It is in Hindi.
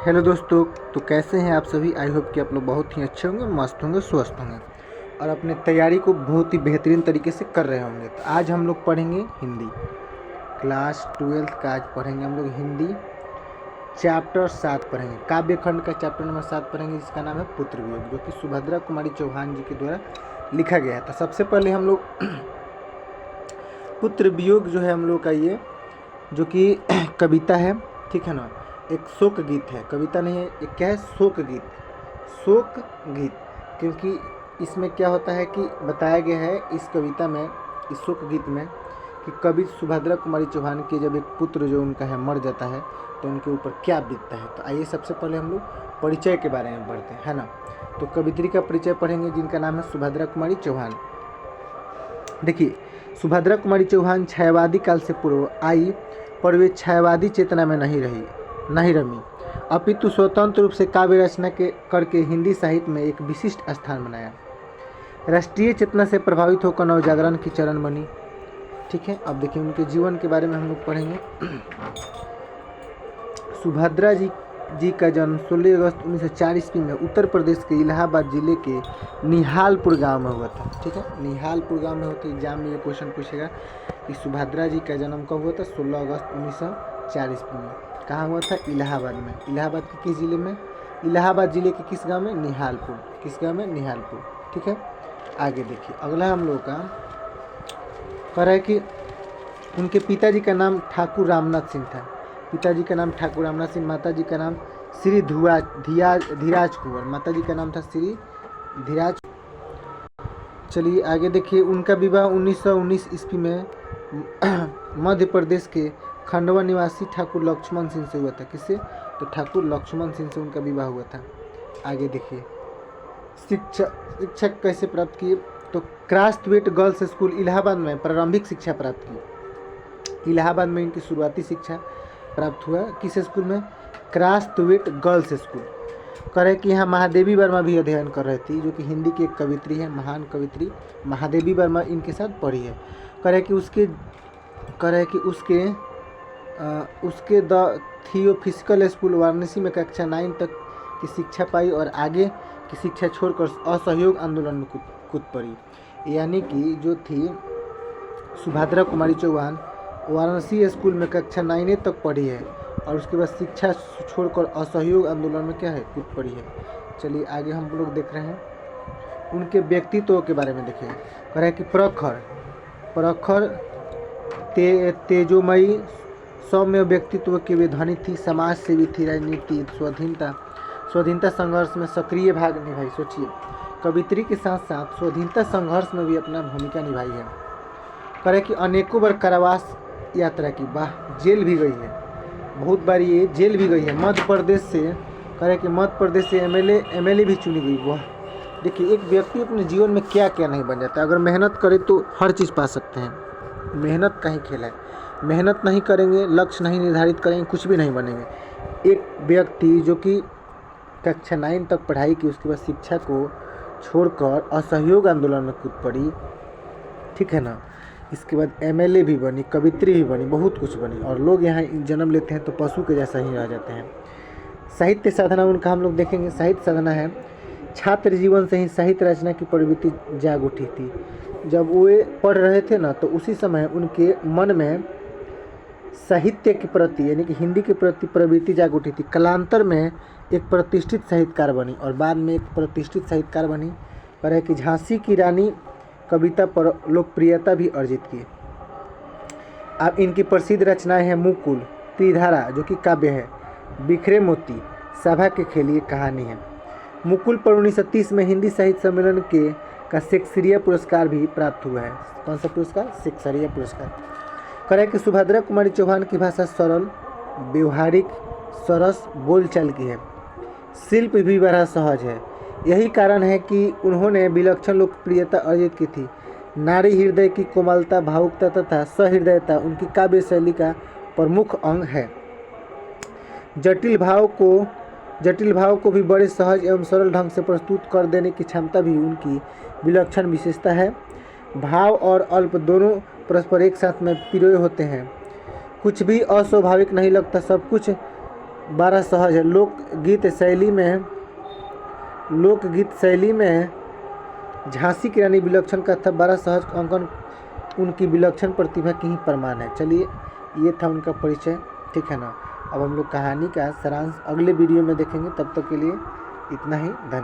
हेलो दोस्तों। तो कैसे हैं आप सभी। आई होप कि आप लोग बहुत ही अच्छे होंगे, मस्त होंगे, स्वस्थ होंगे और अपने तैयारी को बहुत ही बेहतरीन तरीके से कर रहे होंगे। तो आज हम लोग पढ़ेंगे हिंदी क्लास 12th का। आज पढ़ेंगे हम लोग हिंदी चैप्टर 7 पढ़ेंगे। काव्य खंड का चैप्टर नंबर 7 पढ़ेंगे, जिसका नाम है पुत्र वियोग, जो कि सुभद्रा कुमारी चौहान जी के द्वारा लिखा गया है। तो सबसे पहले हम लोग पुत्र वियोग जो है हम लोग का, ये जो कि कविता है, ठीक है ना, एक शोक गीत है, कविता नहीं है। एक क्या है, शोक गीत, शोक गीत। क्योंकि इसमें क्या होता है कि बताया गया है इस कविता में, इस शोक गीत में, कि कवि सुभद्रा कुमारी चौहान के जब एक पुत्र जो उनका है मर जाता है तो उनके ऊपर क्या बीतता है। तो आइए सबसे पहले हम लोग परिचय के बारे में पढ़ते हैं, है ना। तो कवित्री का परिचय पढ़ेंगे, जिनका नाम है सुभद्रा कुमारी चौहान। देखिए, सुभद्रा कुमारी चौहान छायावादी काल से पूर्व आई, पर वे छायावादी चेतना में नहीं रमी, अपितु स्वतंत्र रूप से काव्य रचना करके हिंदी साहित्य में एक विशिष्ट स्थान बनाया। राष्ट्रीय चेतना से प्रभावित होकर नवजागरण की चरण बनी। ठीक है, अब देखिए उनके जीवन के बारे में हम लोग पढ़ेंगे। सुभद्रा जी का जन्म 16 अगस्त 1904 ईस्वी में उत्तर प्रदेश के इलाहाबाद जिले के निहालपुर गांव में हुआ था। ठीक है, निहालपुर गांव में होते एग्जाम में ये क्वेश्चन पूछेगा कि सुभद्रा जी का जन्म कब हुआ था। 16 अगस्त 1904 ईस्वी में। कहाँ हुआ था? इलाहाबाद में। इलाहाबाद के किस जिले में? इलाहाबाद जिले के किस गांव में? निहालपुर। किस गांव में? निहालपुर। ठीक है, आगे देखिए अगला हम लोग का कह रहा है कि उनके पिताजी का नाम ठाकुर रामनाथ सिंह था। पिताजी का नाम ठाकुर रामनाथ सिंह, माता जी का नाम श्री धीराज कुंवर, माता जी का नाम था श्री धीराज। चलिए आगे देखिए, उनका विवाह 1919 ईस्वी में मध्य प्रदेश के खंडवा निवासी ठाकुर लक्ष्मण सिंह से हुआ था। किससे? तो ठाकुर लक्ष्मण सिंह से उनका विवाह हुआ था। आगे देखिए, शिक्षा कैसे प्राप्त किए? तो क्रास्थवेट गर्ल्स स्कूल इलाहाबाद में प्रारंभिक शिक्षा प्राप्त की। इलाहाबाद में इनकी शुरुआती शिक्षा प्राप्त हुआ। किस स्कूल में? Crosthwaite girls school. कह रहे कि यहाँ महादेवी वर्मा भी अध्ययन कर रही थी, जो कि हिंदी की एक कवित्री है, महान कवित्री महादेवी वर्मा इनके साथ पढ़ी है। कह रहे कि उसके द थियोफिजिकल स्कूल वाराणसी में कक्षा 9 तक की शिक्षा पाई और आगे की शिक्षा छोड़कर असहयोग आंदोलन में कूद पड़ी। यानी कि जो थी सुभद्रा कुमारी चौहान वाराणसी स्कूल में कक्षा 9 तक पढ़ी है और उसके बाद शिक्षा छोड़कर असहयोग आंदोलन में क्या है, कूद पड़ी है। चलिए आगे हम लोग देख रहे हैं उनके व्यक्तित्व के बारे में। देखिए, कह रहे हैं कि प्रखर तेजोमयी सौम्य व्यक्तित्व की वे धनी थी, समाज सेवी थी, राजनीति स्वाधीनता संघर्ष में सक्रिय भाग निभाई। सोचिए, कवित्री के साथ साथ स्वाधीनता संघर्ष में भी अपना भूमिका निभाई है। करे कि अनेकों बार कारावास यात्रा की, वाह, जेल भी गई है, बहुत बार ये जेल भी गई है। मध्य प्रदेश से करे कि मध्य प्रदेश से एमएलए भी चुनी गई। वाह, देखिए एक व्यक्ति अपने जीवन में क्या क्या नहीं बन जाता। अगर मेहनत करे तो हर चीज़ पा सकते हैं। मेहनत का ही खेल है, मेहनत नहीं करेंगे, लक्ष्य नहीं निर्धारित करेंगे, कुछ भी नहीं बनेंगे। एक व्यक्ति जो कि कक्षा 9 तक पढ़ाई की, उसके बाद शिक्षा को छोड़कर असहयोग आंदोलन में कूद पड़ी, ठीक है ना। इसके बाद एमएलए भी बनी, कवित्री भी बनी, बहुत कुछ बनी। और लोग यहाँ जन्म लेते हैं तो पशु के जैसा ही रह जाते हैं। साहित्य साधना उनका हम लोग देखेंगे। साहित्य साधना है, छात्र जीवन से ही साहित्य रचना की प्रवृत्ति जाग उठी थी। जब वो पढ़ रहे थे ना, तो उसी समय उनके मन में साहित्य के प्रति यानी कि हिंदी के प्रति प्रवृत्ति जाग उठी थी। कालांतर में एक प्रतिष्ठित साहित्यकार बनी और बाद में एक प्रतिष्ठित साहित्यकार बनी। पर है कि झांसी की रानी कविता पर लोकप्रियता भी अर्जित की। अब इनकी प्रसिद्ध रचनाएं हैं मुकुल, त्रिधारा जो कि काव्य है, बिखरे मोती, सभा के खेल, ये कहानी है। मुकुल पर 1930 में हिंदी साहित्य सम्मेलन का शेक्सपियर पुरस्कार भी प्राप्त हुआ है। कौन सा पुरस्कार? शेक्सपियर पुरस्कार। करें कि सुभद्रा कुमारी चौहान की भाषा सरल, व्यवहारिक, सरस बोलचाल की है। शिल्प भी बड़ा सहज है। यही कारण है कि उन्होंने विलक्षण लोकप्रियता अर्जित की थी। नारी हृदय की कोमलता, भावुकता तथा सहृदयता उनकी काव्य शैली का प्रमुख अंग है। जटिल भाव को भी बड़े सहज एवं सरल ढंग से प्रस्तुत कर देने की क्षमता भी उनकी विलक्षण विशेषता है। भाव और अल्प दोनों परस्पर एक साथ में पिरोए होते हैं। कुछ भी अस्वाभाविक नहीं लगता, सब कुछ बड़ा सहज है। लोकगीत शैली में झांसी की रानी विलक्षण का था। बड़ा सहज अंकन उनकी विलक्षण प्रतिभा की ही प्रमाण है। चलिए, ये था उनका परिचय, ठीक है ना। अब हम लोग कहानी का सारांश अगले वीडियो में देखेंगे। तब तक के लिए इतना ही। धन्यवाद।